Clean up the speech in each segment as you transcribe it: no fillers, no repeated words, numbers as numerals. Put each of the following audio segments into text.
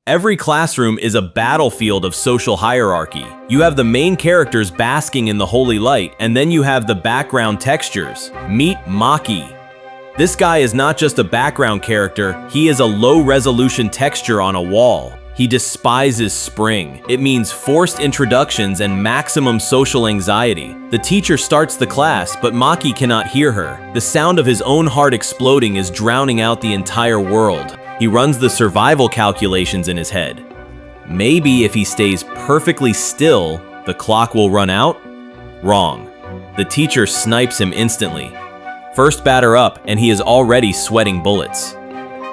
Every classroom is a battlefield of social hierarchy. You have the main characters basking in the holy light, and then you have the background textures. Meet Maki. This guy is not just a background character, he is a low-resolution texture on a wall. He despises spring. It means forced introductions and maximum social anxiety. The teacher starts the class, but Maki cannot hear her. The sound of his own heart exploding is drowning out the entire world. He runs the survival calculations in his head. Maybe if he stays perfectly still, the clock will run out? Wrong. The teacher snipes him instantly. First batter up, and he is already sweating bullets.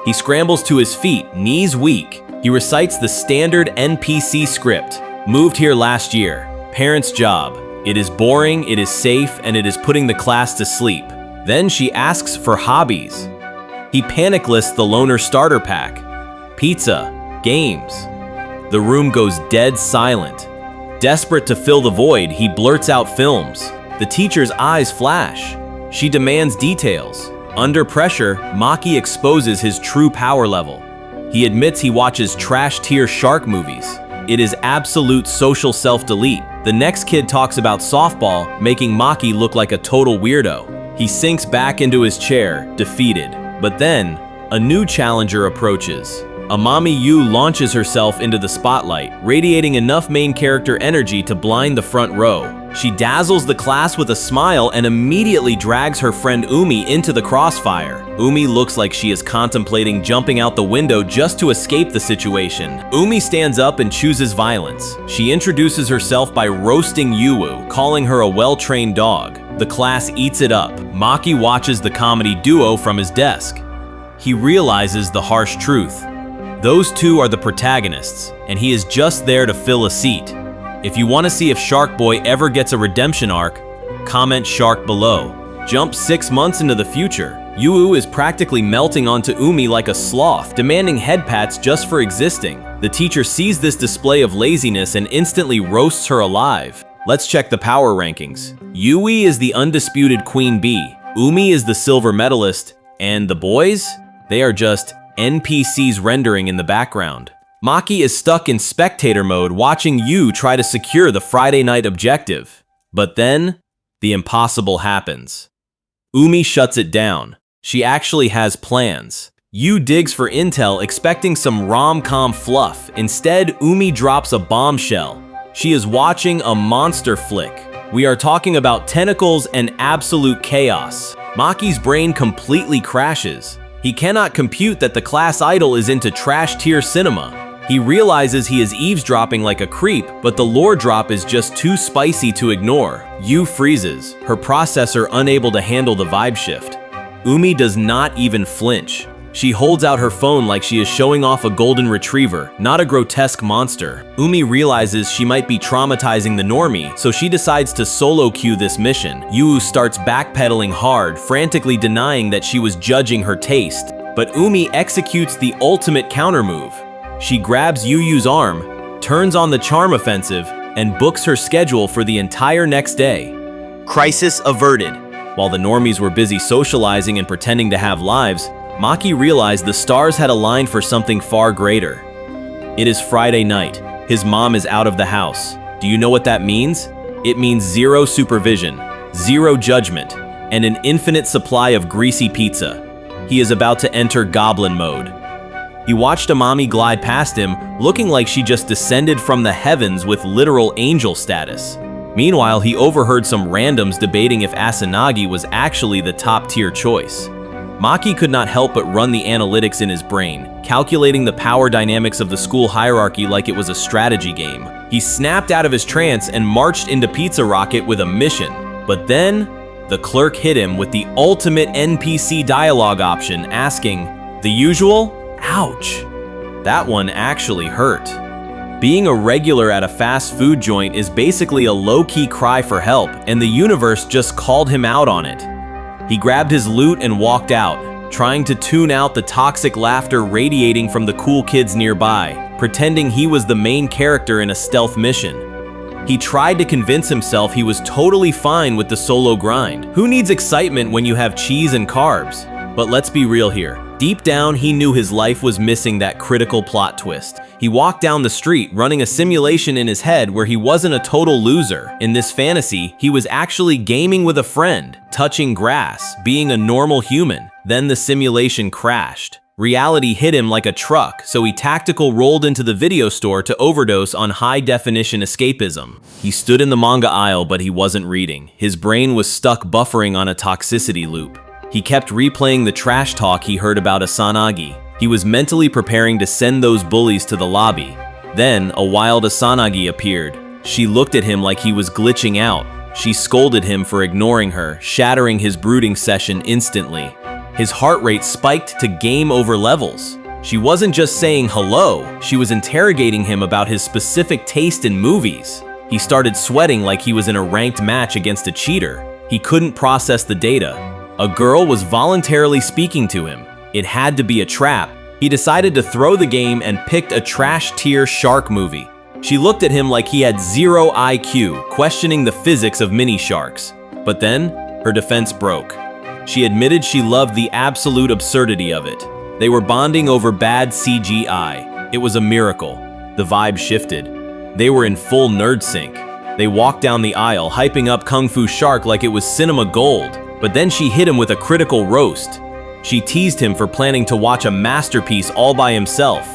He scrambles to his feet, knees weak. He recites the standard NPC script. Moved here last year. Parents' job. It is boring, it is safe, and it is putting the class to sleep. Then she asks for hobbies. He panic lists the loner starter pack. Pizza. Games. The room goes dead silent. Desperate to fill the void, he blurts out films. The teacher's eyes flash. She demands details. Under pressure, Maki exposes his true power level. He admits he watches trash-tier shark movies. It is absolute social self-delete. The next kid talks about softball, making Maki look like a total weirdo. He sinks back into his chair, defeated. But then, a new challenger approaches. Amami Yu launches herself into the spotlight, radiating enough main character energy to blind the front row. She dazzles the class with a smile and immediately drags her friend Umi into the crossfire. Umi looks like she is contemplating jumping out the window just to escape the situation. Umi stands up and chooses violence. She introduces herself by roasting Yuwu, calling her a well-trained dog. The class eats it up. Maki watches the comedy duo from his desk. He realizes the harsh truth. Those two are the protagonists, and he is just there to fill a seat. If you want to see if Shark Boy ever gets a redemption arc, comment Shark below. Jump 6 months into the future. Yuwu is practically melting onto Umi like a sloth, demanding head pats just for existing. The teacher sees this display of laziness and instantly roasts her alive. Let's check the power rankings. Yui is the undisputed queen bee. Umi is the silver medalist. And the boys? They are just NPCs rendering in the background. Maki is stuck in spectator mode watching Yu try to secure the Friday night objective. But then, the impossible happens. Umi shuts it down. She actually has plans. Yu digs for intel expecting some rom-com fluff. Instead, Umi drops a bombshell. She is watching a monster flick. We are talking about tentacles and absolute chaos. Maki's brain completely crashes. He cannot compute that the class idol is into trash-tier cinema. He realizes he is eavesdropping like a creep, but the lore drop is just too spicy to ignore. Yu freezes, her processor unable to handle the vibe shift. Umi does not even flinch. She holds out her phone like she is showing off a golden retriever, not a grotesque monster. Umi realizes she might be traumatizing the normie, so she decides to solo queue this mission. Yu starts backpedaling hard, frantically denying that she was judging her taste. But Umi executes the ultimate countermove. She grabs Yuyu's arm, turns on the charm offensive, and books her schedule for the entire next day. Crisis averted. While the normies were busy socializing and pretending to have lives, Maki realized the stars had aligned for something far greater. It is Friday night. His mom is out of the house. Do you know what that means? It means zero supervision, zero judgment, and an infinite supply of greasy pizza. He is about to enter goblin mode. He watched Amami glide past him, looking like she just descended from the heavens with literal angel status. Meanwhile, he overheard some randoms debating if Asanagi was actually the top-tier choice. Maki could not help but run the analytics in his brain, calculating the power dynamics of the school hierarchy like it was a strategy game. He snapped out of his trance and marched into Pizza Rocket with a mission. But then, the clerk hit him with the ultimate NPC dialogue option, asking, "The usual?" Ouch. That one actually hurt. Being a regular at a fast food joint is basically a low-key cry for help, and the universe just called him out on it. He grabbed his loot and walked out, trying to tune out the toxic laughter radiating from the cool kids nearby, pretending he was the main character in a stealth mission. He tried to convince himself he was totally fine with the solo grind. Who needs excitement when you have cheese and carbs? But let's be real here. Deep down, he knew his life was missing that critical plot twist. He walked down the street, running a simulation in his head where he wasn't a total loser. In this fantasy, he was actually gaming with a friend, touching grass, being a normal human. Then the simulation crashed. Reality hit him like a truck, so he tactical rolled into the video store to overdose on high-definition escapism. He stood in the manga aisle, but he wasn't reading. His brain was stuck buffering on a toxicity loop. He kept replaying the trash talk he heard about Asanagi. He was mentally preparing to send those bullies to the lobby. Then, a wild Asanagi appeared. She looked at him like he was glitching out. She scolded him for ignoring her, shattering his brooding session instantly. His heart rate spiked to game over levels. She wasn't just saying hello, she was interrogating him about his specific taste in movies. He started sweating like he was in a ranked match against a cheater. He couldn't process the data. A girl was voluntarily speaking to him. It had to be a trap. He decided to throw the game and picked a trash-tier shark movie. She looked at him like he had zero IQ, questioning the physics of mini sharks. But then, her defense broke. She admitted she loved the absolute absurdity of it. They were bonding over bad CGI. It was a miracle. The vibe shifted. They were in full nerd sync. They walked down the aisle, hyping up Kung Fu Shark like it was cinema gold. But then she hit him with a critical roast. She teased him for planning to watch a masterpiece all by himself.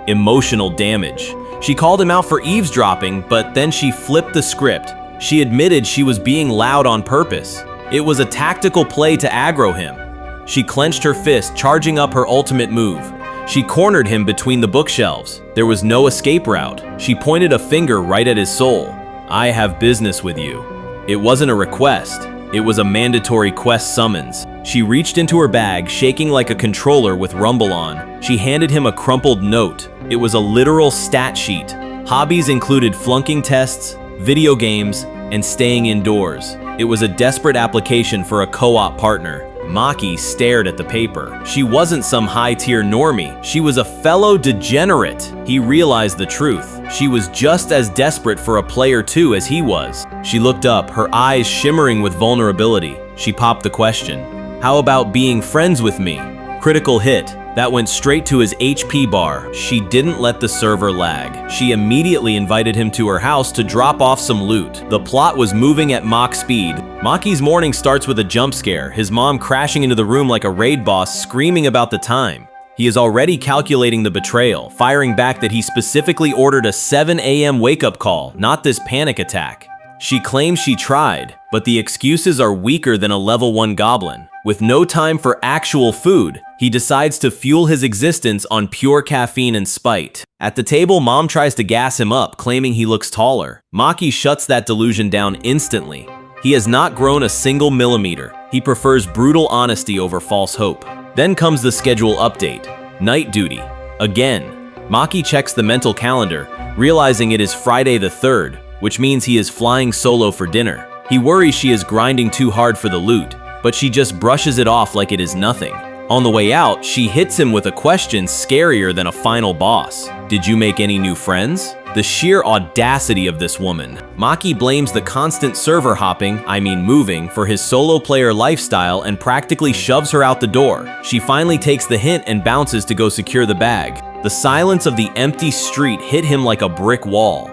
Emotional damage. She called him out for eavesdropping, but then she flipped the script. She admitted she was being loud on purpose. It was a tactical play to aggro him. She clenched her fist, charging up her ultimate move. She cornered him between the bookshelves. There was no escape route. She pointed a finger right at his soul. I have business with you. It wasn't a request. It was a mandatory quest summons. She reached into her bag, shaking like a controller with rumble on. She handed him a crumpled note. It was a literal stat sheet. Hobbies included flunking tests, video games, and staying indoors. It was a desperate application for a co-op partner. Maki stared at the paper. She wasn't some high-tier normie. She was a fellow degenerate. He realized the truth. She was just as desperate for a player too as he was. She looked up, her eyes shimmering with vulnerability. She popped the question. How about being friends with me? Critical hit. That went straight to his HP bar. She didn't let the server lag. She immediately invited him to her house to drop off some loot. The plot was moving at Mach speed. Maki's morning starts with a jump scare, his mom crashing into the room like a raid boss, screaming about the time. He is already calculating the betrayal, firing back that he specifically ordered a 7 a.m. wake-up call, not this panic attack. She claims she tried, but the excuses are weaker than a level 1 goblin. With no time for actual food, he decides to fuel his existence on pure caffeine and spite. At the table, Mom tries to gas him up, claiming he looks taller. Maki shuts that delusion down instantly. He has not grown a single millimeter. He prefers brutal honesty over false hope. Then comes the schedule update. Night duty. Again. Maki checks the mental calendar, realizing it is Friday the 3rd, which means he is flying solo for dinner. He worries she is grinding too hard for the loot, but she just brushes it off like it is nothing. On the way out, she hits him with a question scarier than a final boss. Did you make any new friends? The sheer audacity of this woman. Maki blames the constant server hopping, moving, for his solo player lifestyle and practically shoves her out the door. She finally takes the hint and bounces to go secure the bag. The silence of the empty street hit him like a brick wall.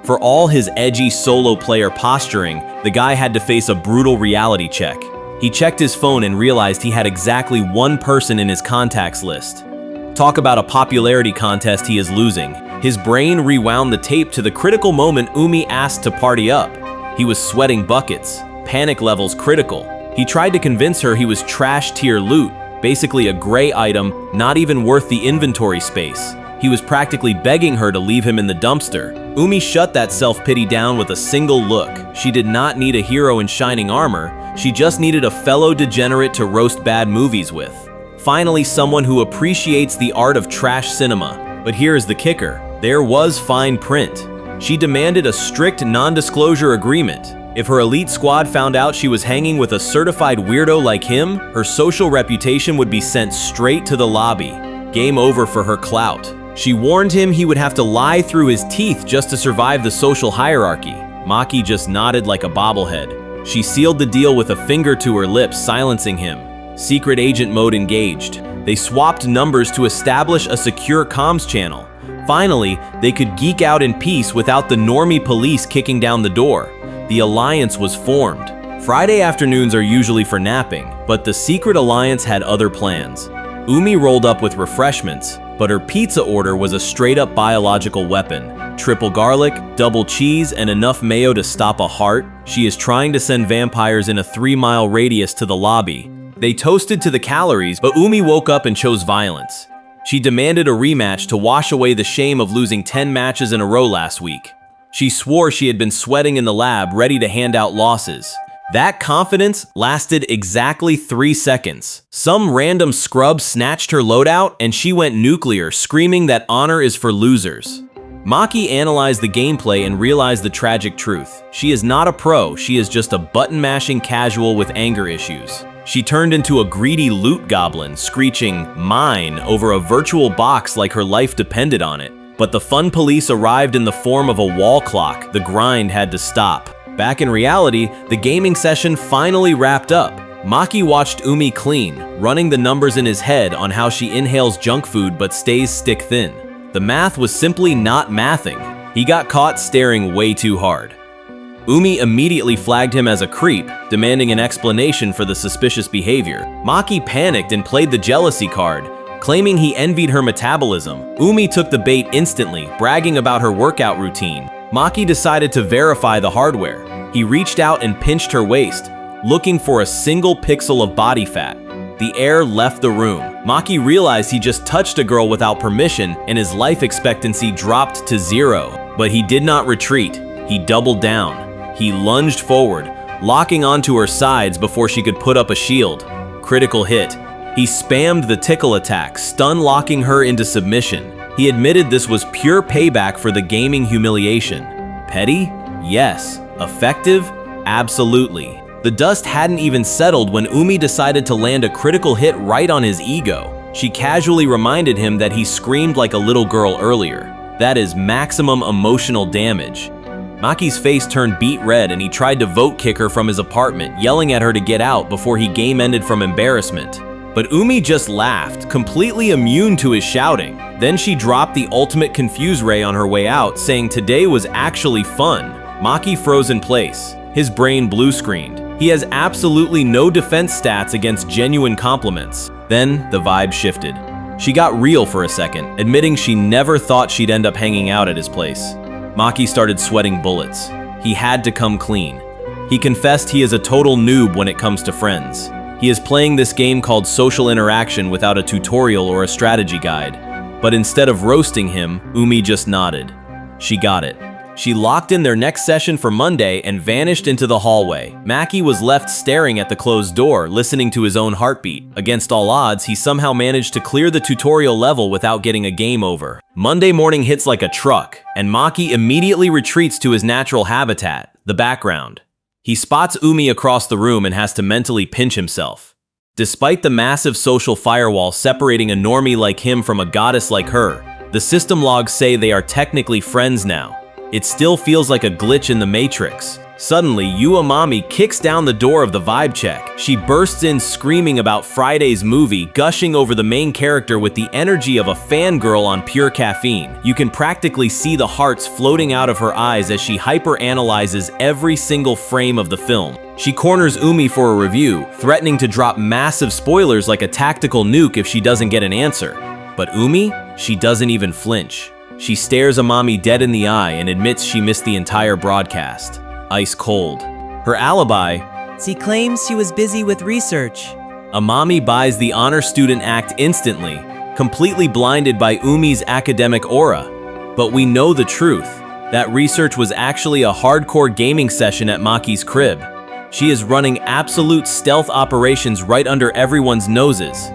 For all his edgy solo player posturing, the guy had to face a brutal reality check. He checked his phone and realized he had exactly one person in his contacts list. Talk about a popularity contest he is losing. His brain rewound the tape to the critical moment Umi asked to party up. He was sweating buckets, panic levels critical. He tried to convince her he was trash tier loot, basically a gray item, not even worth the inventory space. He was practically begging her to leave him in the dumpster. Umi shut that self-pity down with a single look. She did not need a hero in shining armor, she just needed a fellow degenerate to roast bad movies with. Finally, someone who appreciates the art of trash cinema. But here is the kicker. There was fine print. She demanded a strict non-disclosure agreement. If her elite squad found out she was hanging with a certified weirdo like him, her social reputation would be sent straight to the lobby. Game over for her clout. She warned him he would have to lie through his teeth just to survive the social hierarchy. Maki just nodded like a bobblehead. She sealed the deal with a finger to her lips, silencing him. Secret agent mode engaged. They swapped numbers to establish a secure comms channel. Finally, they could geek out in peace without the normie police kicking down the door. The alliance was formed. Friday afternoons are usually for napping, but the secret alliance had other plans. Umi rolled up with refreshments, but her pizza order was a straight-up biological weapon. Triple garlic, double cheese, and enough mayo to stop a heart. She is trying to send vampires in a 3-mile radius to the lobby. They toasted to the calories, but Umi woke up and chose violence. She demanded a rematch to wash away the shame of losing 10 matches in a row last week. She swore she had been sweating in the lab, ready to hand out losses. That confidence lasted exactly 3 seconds. Some random scrub snatched her loadout and she went nuclear, screaming that honor is for losers. Maki analyzed the gameplay and realized the tragic truth. She is not a pro, she is just a button-mashing casual with anger issues. She turned into a greedy loot goblin, screeching, "Mine," over a virtual box like her life depended on it. But the fun police arrived in the form of a wall clock. The grind had to stop. Back in reality, the gaming session finally wrapped up. Maki watched Umi clean, running the numbers in his head on how she inhales junk food but stays stick thin. The math was simply not mathing. He got caught staring way too hard. Umi immediately flagged him as a creep, demanding an explanation for the suspicious behavior. Maki panicked and played the jealousy card, claiming he envied her metabolism. Umi took the bait instantly, bragging about her workout routine. Maki decided to verify the hardware. He reached out and pinched her waist, looking for a single pixel of body fat. The air left the room. Maki realized he just touched a girl without permission and his life expectancy dropped to 0. But he did not retreat. He doubled down. He lunged forward, locking onto her sides before she could put up a shield. Critical hit. He spammed the tickle attack, stun-locking her into submission. He admitted this was pure payback for the gaming humiliation. Petty? Yes. Effective? Absolutely. The dust hadn't even settled when Umi decided to land a critical hit right on his ego. She casually reminded him that he screamed like a little girl earlier. That is maximum emotional damage. Maki's face turned beet red and he tried to vote kick her from his apartment, yelling at her to get out before he game ended from embarrassment. But Umi just laughed, completely immune to his shouting. Then she dropped the ultimate confuse ray on her way out, saying today was actually fun. Maki froze in place. His brain blue-screened. He has absolutely no defense stats against genuine compliments. Then the vibe shifted. She got real for a second, admitting she never thought she'd end up hanging out at his place. Maki started sweating bullets. He had to come clean. He confessed he is a total noob when it comes to friends. He is playing this game called social interaction without a tutorial or a strategy guide. But instead of roasting him, Umi just nodded. She got it. She locked in their next session for Monday and vanished into the hallway. Maki was left staring at the closed door, listening to his own heartbeat. Against all odds, he somehow managed to clear the tutorial level without getting a game over. Monday morning hits like a truck, and Maki immediately retreats to his natural habitat, the background. He spots Umi across the room and has to mentally pinch himself. Despite the massive social firewall separating a normie like him from a goddess like her, the system logs say they are technically friends now. It still feels like a glitch in the Matrix. Suddenly, Uemami kicks down the door of the vibe check. She bursts in screaming about Friday's movie, gushing over the main character with the energy of a fangirl on pure caffeine. You can practically see the hearts floating out of her eyes as she hyper-analyzes every single frame of the film. She corners Umi for a review, threatening to drop massive spoilers like a tactical nuke if she doesn't get an answer. But Umi? She doesn't even flinch. She stares Amami dead in the eye and admits she missed the entire broadcast. Ice cold. Her alibi? She claims she was busy with research. Amami buys the honor student act instantly, completely blinded by Umi's academic aura. But we know the truth. That research was actually a hardcore gaming session at Maki's crib. She is running absolute stealth operations right under everyone's noses.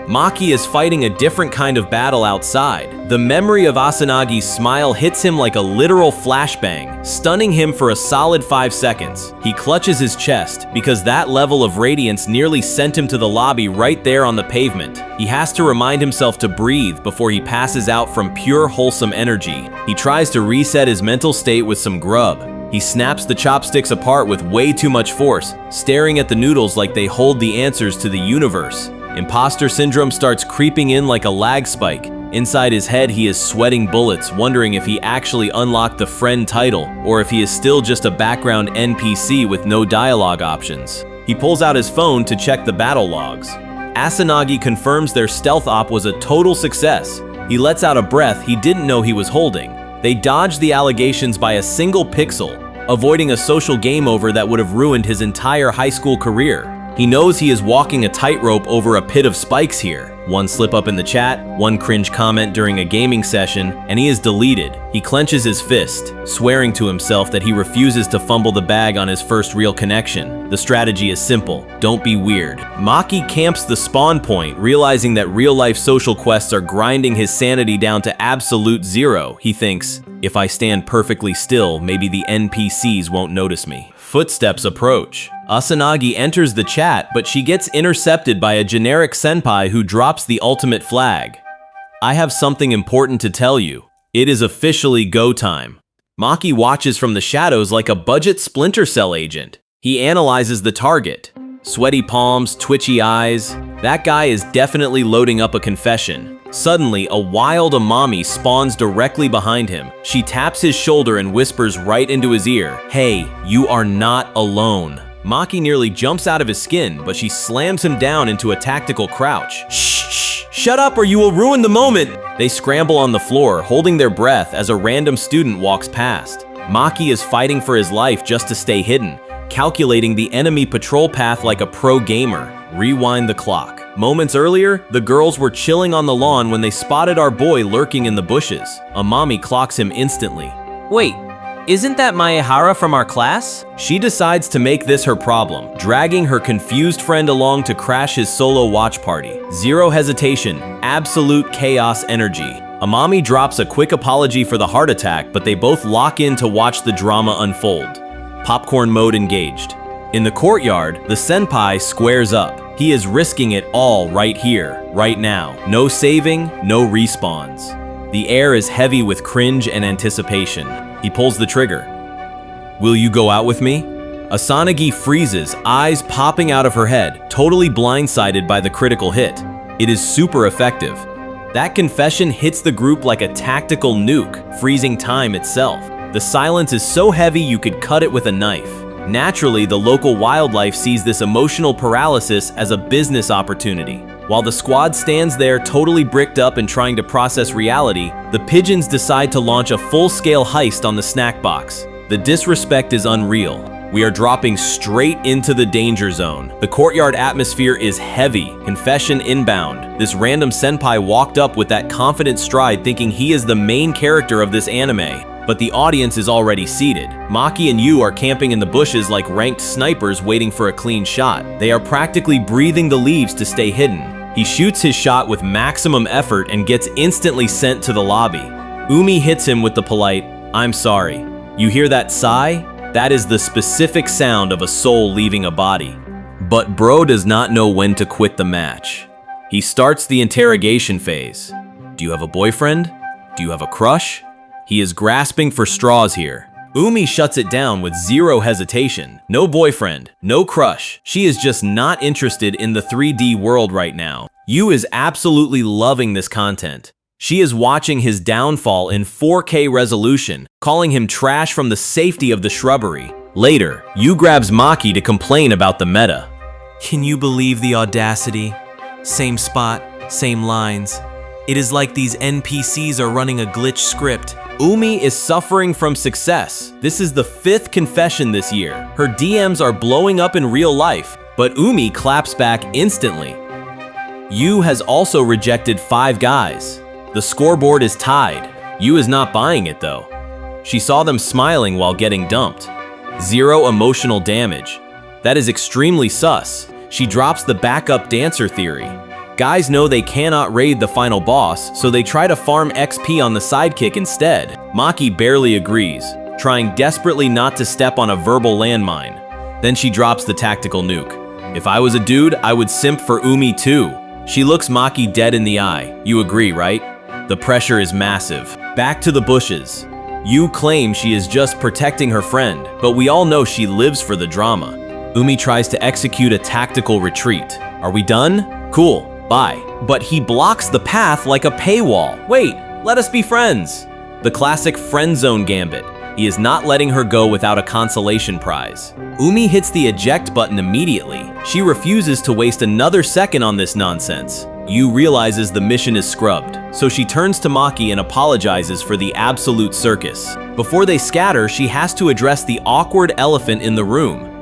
Maki is fighting a different kind of battle outside. The memory of Asanagi's smile hits him like a literal flashbang, stunning him for a solid 5 seconds. He clutches his chest, because that level of radiance nearly sent him to the lobby right there on the pavement. He has to remind himself to breathe before he passes out from pure wholesome energy. He tries to reset his mental state with some grub. He snaps the chopsticks apart with way too much force, staring at the noodles like they hold the answers to the universe. Imposter syndrome starts creeping in like a lag spike. Inside his head, he is sweating bullets, wondering if he actually unlocked the friend title, or if he is still just a background NPC with no dialogue options. He pulls out his phone to check the battle logs. Asanagi confirms their stealth op was a total success. He lets out a breath he didn't know he was holding. They dodged the allegations by a single pixel, avoiding a social game over that would have ruined his entire high school career. He knows he is walking a tightrope over a pit of spikes here. One slip up in the chat, one cringe comment during a gaming session, and he is deleted. He clenches his fist, swearing to himself that he refuses to fumble the bag on his first real connection. The strategy is simple: don't be weird. Maki camps the spawn point, realizing that real-life social quests are grinding his sanity down to absolute zero. He thinks, if I stand perfectly still, maybe the NPCs won't notice me. Footsteps approach. Asanagi enters the chat, but she gets intercepted by a generic senpai who drops the ultimate flag. I have something important to tell you. It is officially go time. Maki watches from the shadows like a budget Splinter Cell agent. He analyzes the target. Sweaty palms, twitchy eyes. That guy is definitely loading up a confession. Suddenly, a wild Amami spawns directly behind him. She taps his shoulder and whispers right into his ear, "Hey, you are not alone." Maki nearly jumps out of his skin, but she slams him down into a tactical crouch. Shh, shut up or you will ruin the moment! They scramble on the floor, holding their breath as a random student walks past. Maki is fighting for his life just to stay hidden, calculating the enemy patrol path like a pro gamer. Rewind the clock. Moments earlier, the girls were chilling on the lawn when they spotted our boy lurking in the bushes. Amami clocks him instantly. Wait, isn't that Maehara from our class? She decides to make this her problem, dragging her confused friend along to crash his solo watch party. Zero hesitation, absolute chaos energy. Amami drops a quick apology for the heart attack, but they both lock in to watch the drama unfold. Popcorn mode engaged. In the courtyard, the senpai squares up. He is risking it all right here, right now. No saving, no respawns. The air is heavy with cringe and anticipation. He pulls the trigger. Will you go out with me? Asanagi freezes, eyes popping out of her head, totally blindsided by the critical hit. It is super effective. That confession hits the group like a tactical nuke, freezing time itself. The silence is so heavy you could cut it with a knife. Naturally, the local wildlife sees this emotional paralysis as a business opportunity. While the squad stands there totally bricked up and trying to process reality, the pigeons decide to launch a full-scale heist on the snack box. The disrespect is unreal. We are dropping straight into the danger zone. The courtyard atmosphere is heavy. Confession inbound. This random senpai walked up with that confident stride thinking he is the main character of this anime. But the audience is already seated. Maki and Yu are camping in the bushes like ranked snipers waiting for a clean shot. They are practically breathing the leaves to stay hidden. He shoots his shot with maximum effort and gets instantly sent to the lobby. Umi hits him with the polite, "I'm sorry." You hear that sigh? That is the specific sound of a soul leaving a body. But bro does not know when to quit the match. He starts the interrogation phase. Do you have a boyfriend? Do you have a crush? He is grasping for straws here. Umi shuts it down with zero hesitation. No boyfriend, no crush. She is just not interested in the 3D world right now. Yu is absolutely loving this content. She is watching his downfall in 4K resolution, calling him trash from the safety of the shrubbery. Later, Yu grabs Maki to complain about the meta. Can you believe the audacity? Same spot, same lines. It is like these NPCs are running a glitch script. Umi is suffering from success. This is the 5th confession this year. Her DMs are blowing up in real life, but Umi claps back instantly. Yu has also rejected 5 guys. The scoreboard is tied. Yu is not buying it though. She saw them smiling while getting dumped. Zero emotional damage. That is extremely sus. She drops the backup dancer theory. Guys know they cannot raid the final boss, so they try to farm XP on the sidekick instead. Maki barely agrees, trying desperately not to step on a verbal landmine. Then she drops the tactical nuke. If I was a dude, I would simp for Umi too. She looks Maki dead in the eye. You agree, right? The pressure is massive. Back to the bushes. Yu claims she is just protecting her friend, but we all know she lives for the drama. Umi tries to execute a tactical retreat. Are we done? Cool, bye. But he blocks the path like a paywall. Wait, let us be friends. The classic friend zone gambit. He is not letting her go without a consolation prize. Umi hits the eject button immediately. She refuses to waste another second on this nonsense. Yu realizes the mission is scrubbed, so she turns to Maki and apologizes for the absolute circus. Before they scatter, she has to address the awkward elephant in the room.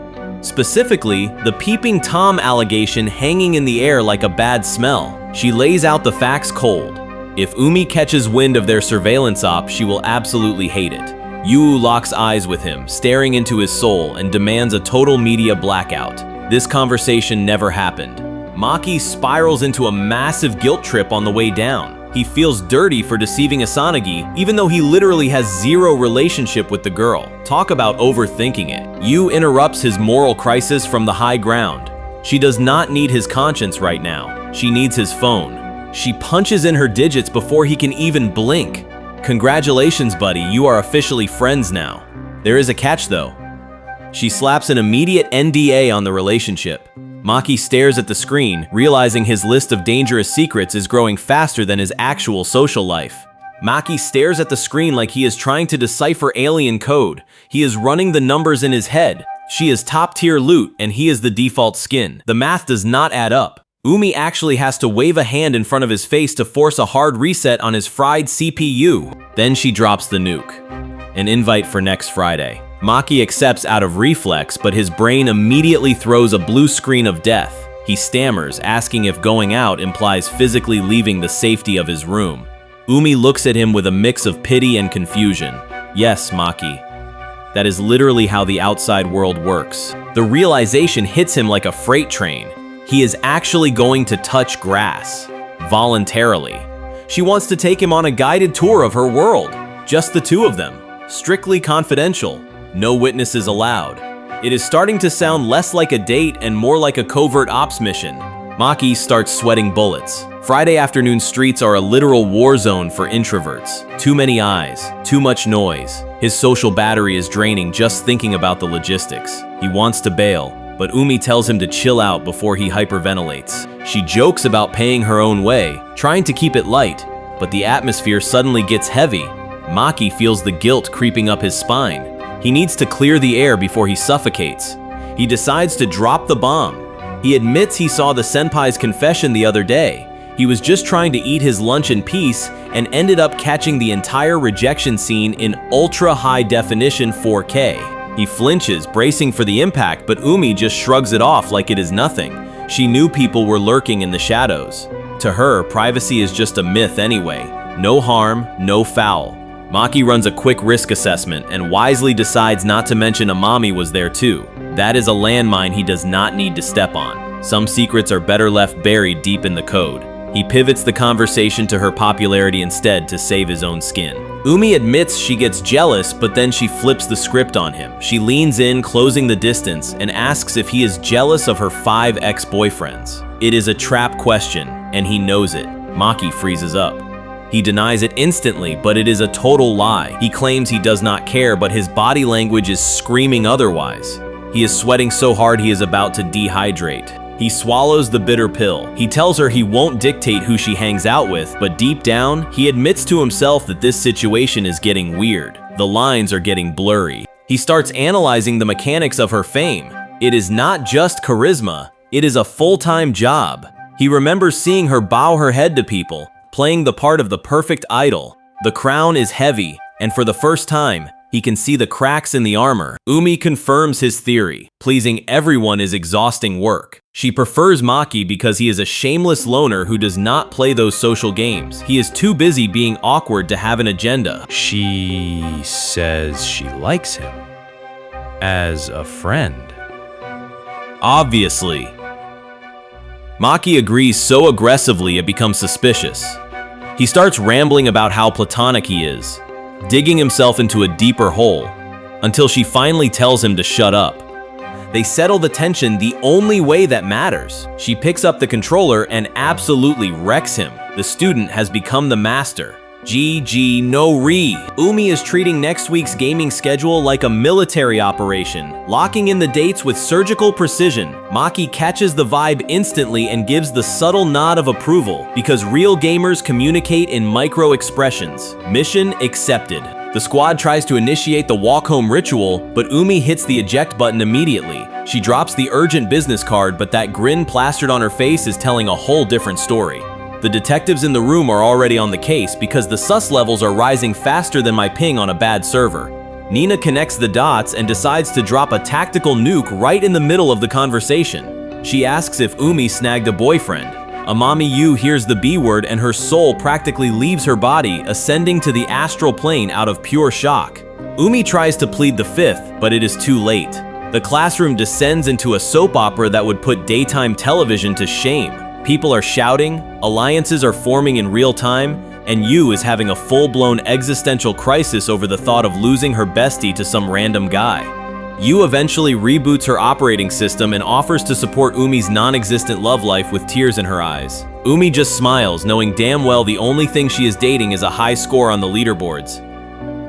Specifically, the peeping Tom allegation hanging in the air like a bad smell. She lays out the facts cold. If Umi catches wind of their surveillance op, she will absolutely hate it. Yu locks eyes with him, staring into his soul, and demands a total media blackout. This conversation never happened. Maki spirals into a massive guilt trip on the way down. He feels dirty for deceiving Asanagi, even though he literally has zero relationship with the girl. Talk about overthinking it. Yu interrupts his moral crisis from the high ground. She does not need his conscience right now. She needs his phone. She punches in her digits before he can even blink. Congratulations, buddy, you are officially friends now. There is a catch though. She slaps an immediate NDA on the relationship. Maki stares at the screen, realizing his list of dangerous secrets is growing faster than his actual social life. Maki stares at the screen like he is trying to decipher alien code. He is running the numbers in his head. She is top-tier loot, and he is the default skin. The math does not add up. Umi actually has to wave a hand in front of his face to force a hard reset on his fried CPU. Then she drops the nuke. An invite for next Friday. Maki accepts out of reflex, but his brain immediately throws a blue screen of death. He stammers, asking if going out implies physically leaving the safety of his room. Umi looks at him with a mix of pity and confusion. Yes, Maki. That is literally how the outside world works. The realization hits him like a freight train. He is actually going to touch grass. Voluntarily. She wants to take him on a guided tour of her world. Just the two of them. Strictly confidential. No witnesses allowed. It is starting to sound less like a date and more like a covert ops mission. Maki starts sweating bullets. Friday afternoon streets are a literal war zone for introverts. Too many eyes, too much noise. His social battery is draining just thinking about the logistics. He wants to bail, but Umi tells him to chill out before he hyperventilates. She jokes about paying her own way, trying to keep it light, but the atmosphere suddenly gets heavy. Maki feels the guilt creeping up his spine. He needs to clear the air before he suffocates. He decides to drop the bomb. He admits he saw the senpai's confession the other day. He was just trying to eat his lunch in peace and ended up catching the entire rejection scene in ultra high definition 4K. He flinches, bracing for the impact, but Umi just shrugs it off like it is nothing. She knew people were lurking in the shadows. To her, privacy is just a myth anyway. No harm, no foul. Maki runs a quick risk assessment and wisely decides not to mention Amami was there too. That is a landmine he does not need to step on. Some secrets are better left buried deep in the code. He pivots the conversation to her popularity instead to save his own skin. Umi admits she gets jealous, but then she flips the script on him. She leans in, closing the distance, and asks if he is jealous of her 5 ex-boyfriends. It is a trap question, and he knows it. Maki freezes up. He denies it instantly, but it is a total lie. He claims he does not care, but his body language is screaming otherwise. He is sweating so hard he is about to dehydrate. He swallows the bitter pill. He tells her he won't dictate who she hangs out with, but deep down, he admits to himself that this situation is getting weird. The lines are getting blurry. He starts analyzing the mechanics of her fame. It is not just charisma, it is a full-time job. He remembers seeing her bow her head to people, playing the part of the perfect idol. The crown is heavy, and for the first time, he can see the cracks in the armor. Umi confirms his theory. Pleasing everyone is exhausting work. She prefers Maki because he is a shameless loner who does not play those social games. He is too busy being awkward to have an agenda. She says she likes him as a friend. Obviously. Maki agrees so aggressively it becomes suspicious. He starts rambling about how platonic he is, digging himself into a deeper hole, until she finally tells him to shut up. They settle the tension the only way that matters. She picks up the controller and absolutely wrecks him. The student has become the master. GG no re. Umi is treating next week's gaming schedule like a military operation, locking in the dates with surgical precision. Maki catches the vibe instantly and gives the subtle nod of approval because real gamers communicate in micro expressions. Mission accepted. The squad tries to initiate the walk home ritual, but Umi hits the eject button immediately. She drops the urgent business card, but that grin plastered on her face is telling a whole different story. The detectives in the room are already on the case because the sus levels are rising faster than my ping on a bad server. Nina connects the dots and decides to drop a tactical nuke right in the middle of the conversation. She asks if Umi snagged a boyfriend. Amami Yu hears the B word and her soul practically leaves her body, ascending to the astral plane out of pure shock. Umi tries to plead the fifth, but it is too late. The classroom descends into a soap opera that would put daytime television to shame. People are shouting, alliances are forming in real time, and Yu is having a full-blown existential crisis over the thought of losing her bestie to some random guy. Yu eventually reboots her operating system and offers to support Umi's non-existent love life with tears in her eyes. Umi just smiles, knowing damn well the only thing she is dating is a high score on the leaderboards.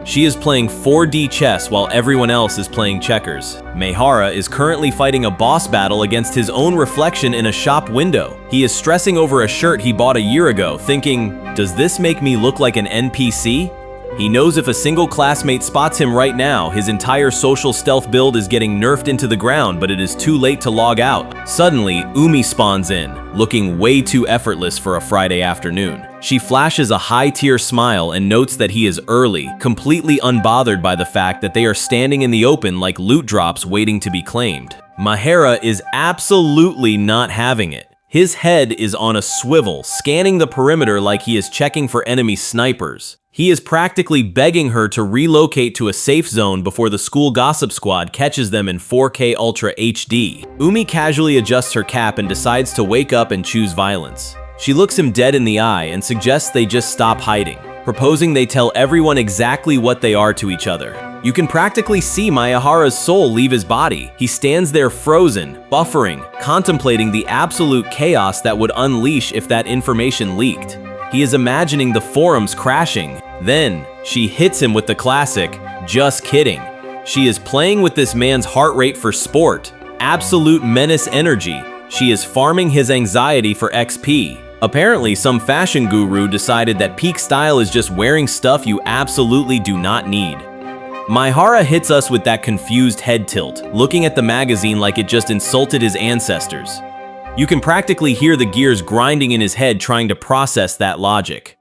She is playing 4D chess while everyone else is playing checkers. Meihara is currently fighting a boss battle against his own reflection in a shop window. He is stressing over a shirt he bought a year ago, thinking, does this make me look like an NPC? He knows if a single classmate spots him right now, his entire social stealth build is getting nerfed into the ground, but it is too late to log out. Suddenly, Umi spawns in, looking way too effortless for a Friday afternoon. She flashes a high-tier smile and notes that he is early, completely unbothered by the fact that they are standing in the open like loot drops waiting to be claimed. Meihara is absolutely not having it. His head is on a swivel, scanning the perimeter like he is checking for enemy snipers. He is practically begging her to relocate to a safe zone before the school gossip squad catches them in 4K Ultra HD. Umi casually adjusts her cap and decides to wake up and choose violence. She looks him dead in the eye and suggests they just stop hiding, proposing they tell everyone exactly what they are to each other. You can practically see Meihara's soul leave his body. He stands there frozen, buffering, contemplating the absolute chaos that would unleash if that information leaked. He is imagining the forums crashing. Then, she hits him with the classic, just kidding. She is playing with this man's heart rate for sport. Absolute menace energy. She is farming his anxiety for XP. Apparently, some fashion guru decided that peak style is just wearing stuff you absolutely do not need. Meihara hits us with that confused head tilt, looking at the magazine like it just insulted his ancestors. You can practically hear the gears grinding in his head trying to process that logic.